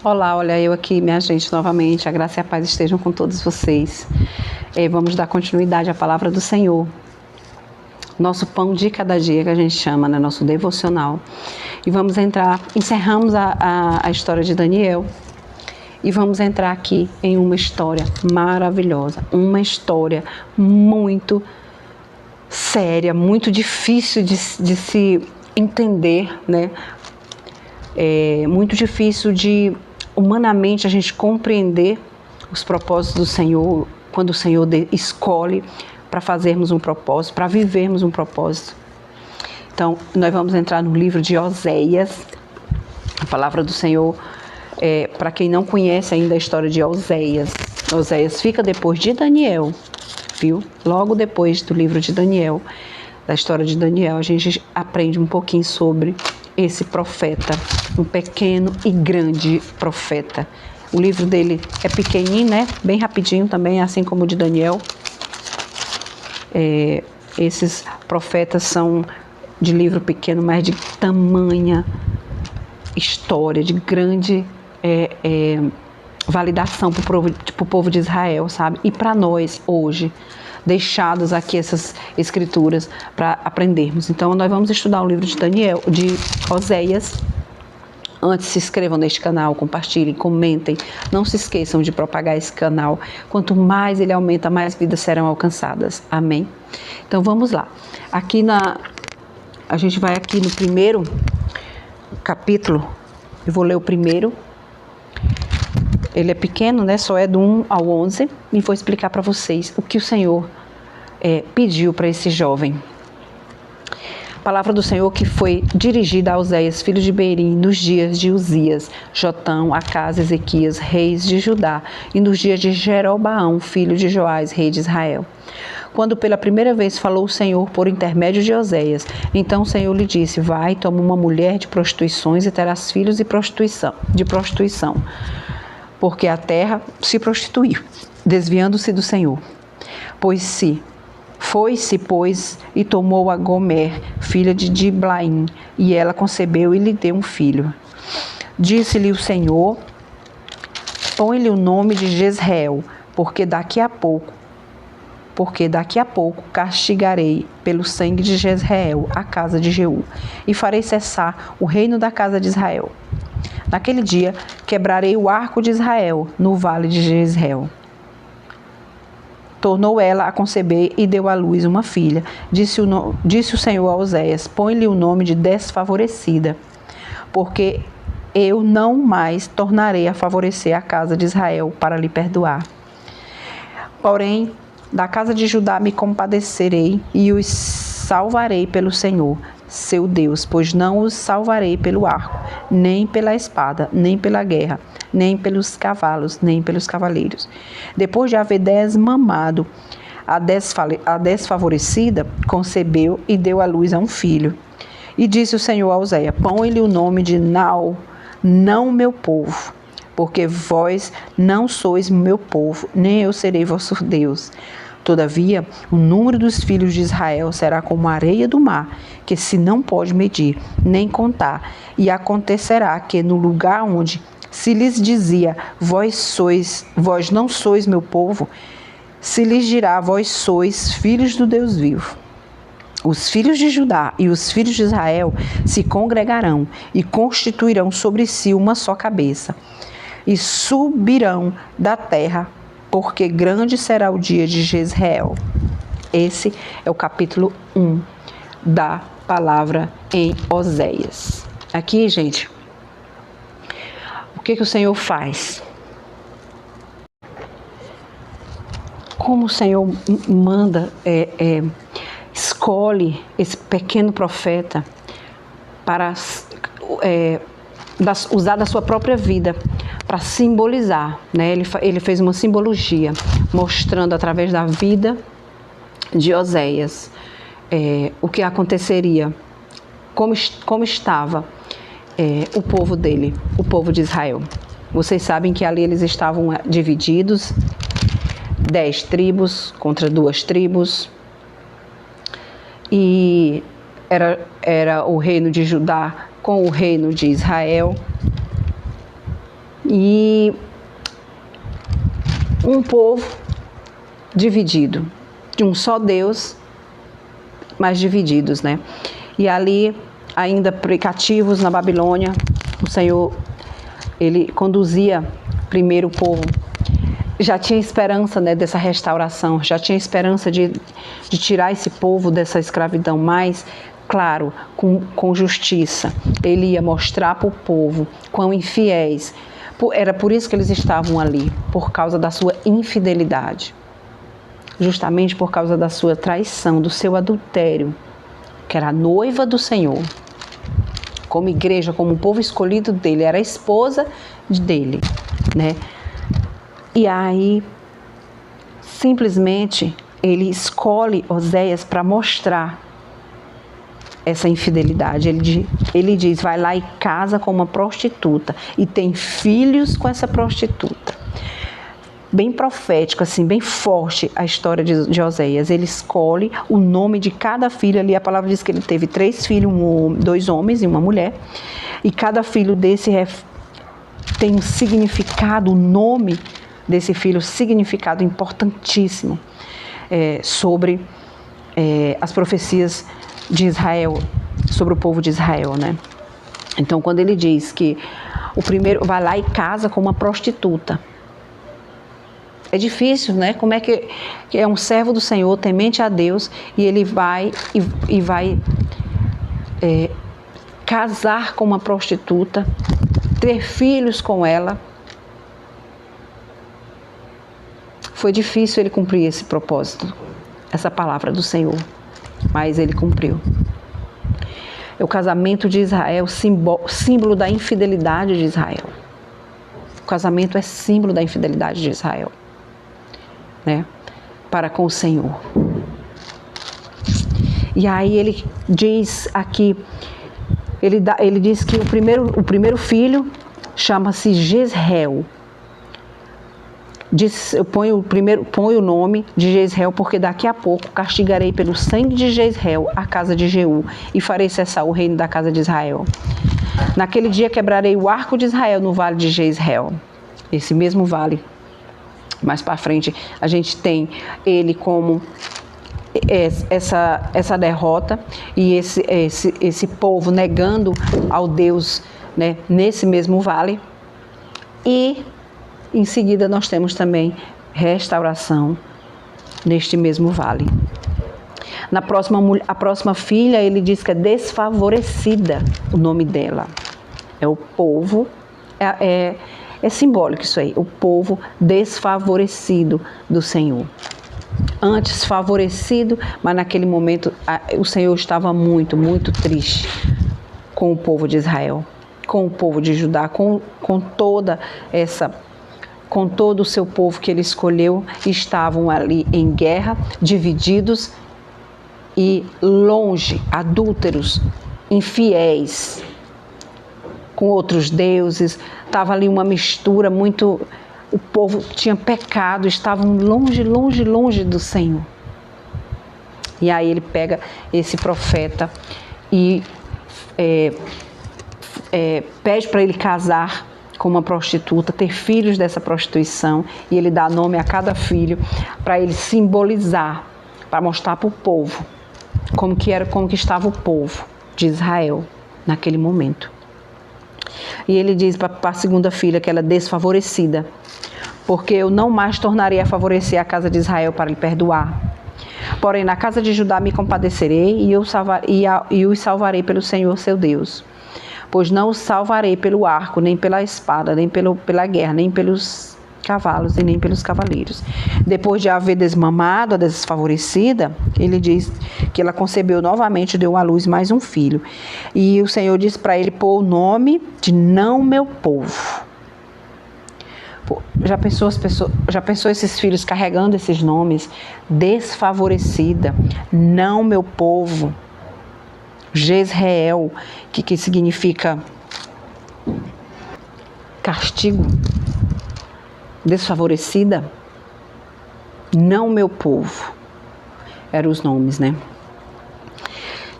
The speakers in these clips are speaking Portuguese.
Olá, olha eu aqui, minha gente, novamente. A graça e a paz estejam com todos vocês. Vamos dar continuidade à palavra do Senhor. Nosso pão de cada dia, que a gente chama, né? Nosso devocional. E vamos entrar, encerramos a história de Daniel. E vamos entrar aqui em uma história maravilhosa. Uma história muito séria, muito difícil de se entender, né? Muito difícil de humanamente a gente compreender os propósitos do Senhor, quando o Senhor escolhe para fazermos um propósito, para vivermos um propósito. Então, nós vamos entrar no livro de Oséias. A palavra do Senhor, para quem não conhece ainda a história de Oséias, Oséias fica depois de Daniel, viu? Logo depois do livro de Daniel, da história de Daniel, a gente aprende um pouquinho sobre esse profeta, um pequeno e grande profeta. O livro dele é pequenininho, né? Bem rapidinho também, assim como o de Daniel. Esses profetas são de livro pequeno, mas de tamanha história, de grande validação para o povo de Israel, sabe? E para nós, hoje, deixados aqui essas escrituras para aprendermos. Então, nós vamos estudar o livro de Daniel, de Oséias. Antes, se inscrevam neste canal, compartilhem, comentem. Não se esqueçam de propagar esse canal. Quanto mais ele aumenta, mais vidas serão alcançadas. Amém? Então, vamos lá. A gente vai aqui no primeiro capítulo. Eu vou ler o primeiro. Ele é pequeno, né? Só é do 1 ao 11. E vou explicar para vocês o que o Senhor pediu para esse jovem. A palavra do Senhor que foi dirigida a Oséias, filho de Berim, nos dias de Uzias, Jotão, Acás, Ezequias, reis de Judá, e nos dias de Jerobaão, filho de Joás, rei de Israel. Quando pela primeira vez falou o Senhor por intermédio de Oséias, então o Senhor lhe disse: vai, toma uma mulher de prostituições e terás filhos de prostituição, porque a terra se prostituiu, desviando-se do Senhor. Foi-se, pois, e tomou a Gomer, filha de Diblaim, e ela concebeu e lhe deu um filho. Disse-lhe o Senhor: põe-lhe o nome de Jezreel, porque daqui a pouco castigarei pelo sangue de Jezreel a casa de Jeú, e farei cessar o reino da casa de Israel. Naquele dia quebrarei o arco de Israel no vale de Jezreel. Tornou ela a conceber e deu à luz uma filha. Disse o Senhor a Oséias: põe-lhe o nome de desfavorecida, porque eu não mais tornarei a favorecer a casa de Israel para lhe perdoar. Porém, da casa de Judá me compadecerei e os salvarei pelo Senhor, seu Deus, pois não os salvarei pelo arco, nem pela espada, nem pela guerra, nem pelos cavalos, nem pelos cavaleiros. Depois de haver desmamado, a desfavorecida concebeu e deu à luz a um filho. E disse o Senhor a Oséias: põe-lhe o nome de não meu povo, porque vós não sois meu povo, nem eu serei vosso Deus. Todavia, o número dos filhos de Israel será como a areia do mar, que se não pode medir, nem contar. E acontecerá que no lugar onde se lhes dizia: vós não sois meu povo, se lhes dirá: vós sois filhos do Deus vivo. Os filhos de Judá e os filhos de Israel se congregarão e constituirão sobre si uma só cabeça, e subirão da terra, porque grande será o dia de Jezreel. Esse é o capítulo 1 da palavra em Oséias. Aqui, gente, o que o Senhor faz? Como o Senhor manda, escolhe esse pequeno profeta para usar da sua própria vida para simbolizar, né? Ele fez uma simbologia, mostrando através da vida de Oséias o que aconteceria, como estava o povo dele, o povo de Israel. Vocês sabem que ali eles estavam divididos, 10 tribos contra 2 tribos, e era o reino de Judá com o reino de Israel. e um povo dividido, de um só Deus, mas divididos, né? E ali, ainda cativos na Babilônia, o Senhor, Ele conduzia primeiro o povo. Já tinha esperança, né, dessa restauração, já tinha esperança de tirar esse povo dessa escravidão, mas, claro, com justiça. Ele ia mostrar para o povo quão infiéis. Era por isso que eles estavam ali, por causa da sua infidelidade. Justamente por causa da sua traição, do seu adultério, que era a noiva do Senhor. Como igreja, como povo escolhido dele, era a esposa dele, né? E aí, simplesmente, ele escolhe Oséias para mostrar essa infidelidade. Ele diz, vai lá e casa com uma prostituta e tem filhos com essa prostituta. Bem profético, assim, bem forte a história de Oséias. Ele escolhe o nome de cada filho ali. A palavra diz que ele teve 3 filhos, 2 homens e uma mulher. E cada filho desse tem um significado, o nome desse filho, significado importantíssimo sobre as profecias de Israel, sobre o povo de Israel, né? Então, quando ele diz que o primeiro vai lá e casa com uma prostituta, é difícil, né? Como é que é um servo do Senhor, temente a Deus, e ele vai casar com uma prostituta, ter filhos com ela. Foi difícil ele cumprir esse propósito, essa palavra do Senhor, mas ele cumpriu. É o casamento de Israel, símbolo da infidelidade de Israel. O casamento é símbolo da infidelidade de Israel, né? Para com o Senhor. E aí ele diz aqui, ele diz que o primeiro filho chama-se Jezreel. Eu ponho o nome de Jezreel, porque daqui a pouco castigarei pelo sangue de Jezreel a casa de Jeú e farei cessar o reino da casa de Israel. Naquele dia quebrarei o arco de Israel no vale de Jezreel. Esse mesmo vale, mais para frente, a gente tem ele como essa derrota e esse povo negando ao Deus, né, nesse mesmo vale. E em seguida nós temos também restauração neste mesmo vale. A próxima filha, ele diz que é desfavorecida, o nome dela. É o povo, é simbólico isso aí, o povo desfavorecido do Senhor. Antes favorecido, mas naquele momento o Senhor estava muito, muito triste com o povo de Israel, com o povo de Judá, com todo o seu povo que ele escolheu. Estavam ali em guerra, divididos e longe, adúlteros, infiéis, com outros deuses. Estava ali uma mistura muito... O povo tinha pecado, estavam longe, longe, longe do Senhor. E aí ele pega esse profeta e pede para ele casar com uma prostituta, ter filhos dessa prostituição, e ele dá nome a cada filho para ele simbolizar, para mostrar para o povo como que estava o povo de Israel naquele momento. E ele diz para a segunda filha que ela é desfavorecida, porque eu não mais tornarei a favorecer a casa de Israel para lhe perdoar. Porém, na casa de Judá me compadecerei e os salvarei pelo Senhor seu Deus. Pois não os salvarei pelo arco, nem pela espada, nem pela guerra, nem pelos cavalos e nem pelos cavaleiros. Depois de haver desmamado a desfavorecida, ele diz que ela concebeu novamente, deu à luz mais um filho. E o Senhor disse para ele pôr o nome de não meu povo. Já pensou esses filhos carregando esses nomes? Desfavorecida, não meu povo. Jezreel, que significa castigo. Desfavorecida, não meu povo. Eram os nomes, né?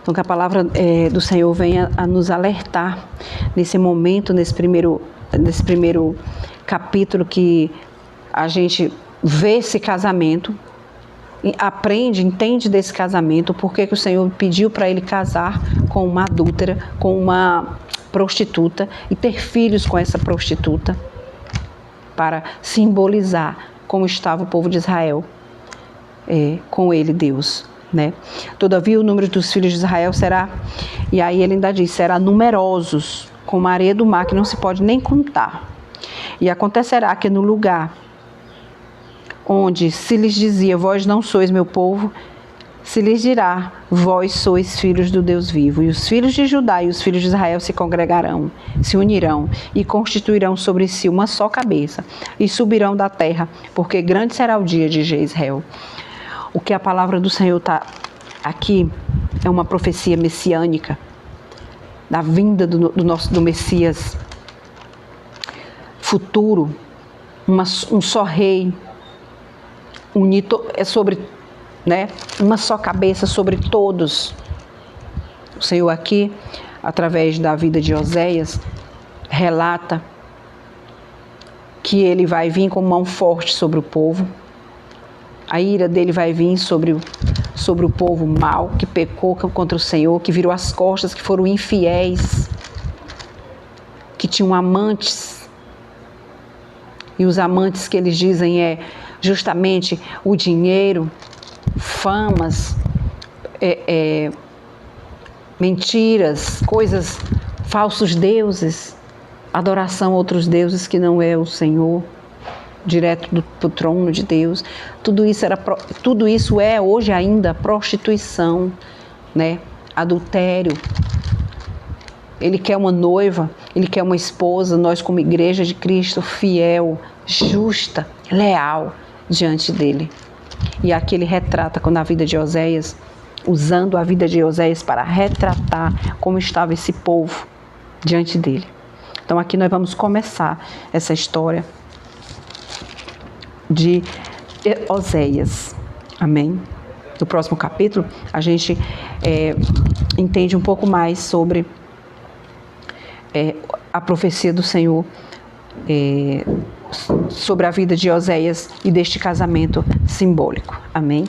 Então que a palavra do Senhor venha a nos alertar nesse momento, nesse primeiro nesse primeiro capítulo que a gente vê esse casamento, aprende, entende desse casamento, porque que o Senhor pediu para ele casar com uma adúltera, com uma prostituta e ter filhos com essa prostituta, para simbolizar como estava o povo de Israel com ele, Deus, né? Todavia o número dos filhos de Israel será, e aí ele ainda diz, será numerosos, como a areia do mar, que não se pode nem contar. E acontecerá que no lugar onde se lhes dizia, vós não sois meu povo, se lhes dirá, vós sois filhos do Deus vivo. E os filhos de Judá e os filhos de Israel se congregarão, se unirão e constituirão sobre si uma só cabeça e subirão da terra, porque grande será o dia de Jezreel. O que a palavra do Senhor está aqui é uma profecia messiânica da vinda do Messias futuro, um só rei, sobre, né, uma só cabeça sobre todos. O Senhor aqui, através da vida de Oséias, relata que ele vai vir com mão forte sobre o povo. A ira dele vai vir sobre o povo mau, que pecou contra o Senhor, que virou as costas, que foram infiéis, que tinham amantes. E os amantes que eles dizem é justamente o dinheiro, famas, mentiras, coisas, falsos deuses, adoração a outros deuses que não é o Senhor, direto do trono de Deus. Tudo isso é hoje ainda prostituição, né? Adultério. Ele quer uma noiva, ele quer uma esposa, nós como igreja de Cristo, fiel, justa, leal diante dele. E aqui ele retrata quando a vida de Oséias, usando a vida de Oséias para retratar como estava esse povo diante dele. Então aqui nós vamos começar essa história de Oséias. Amém? No próximo capítulo a gente entende um pouco mais sobre a profecia do Senhor sobre a vida de Oséias e deste casamento simbólico. Amém?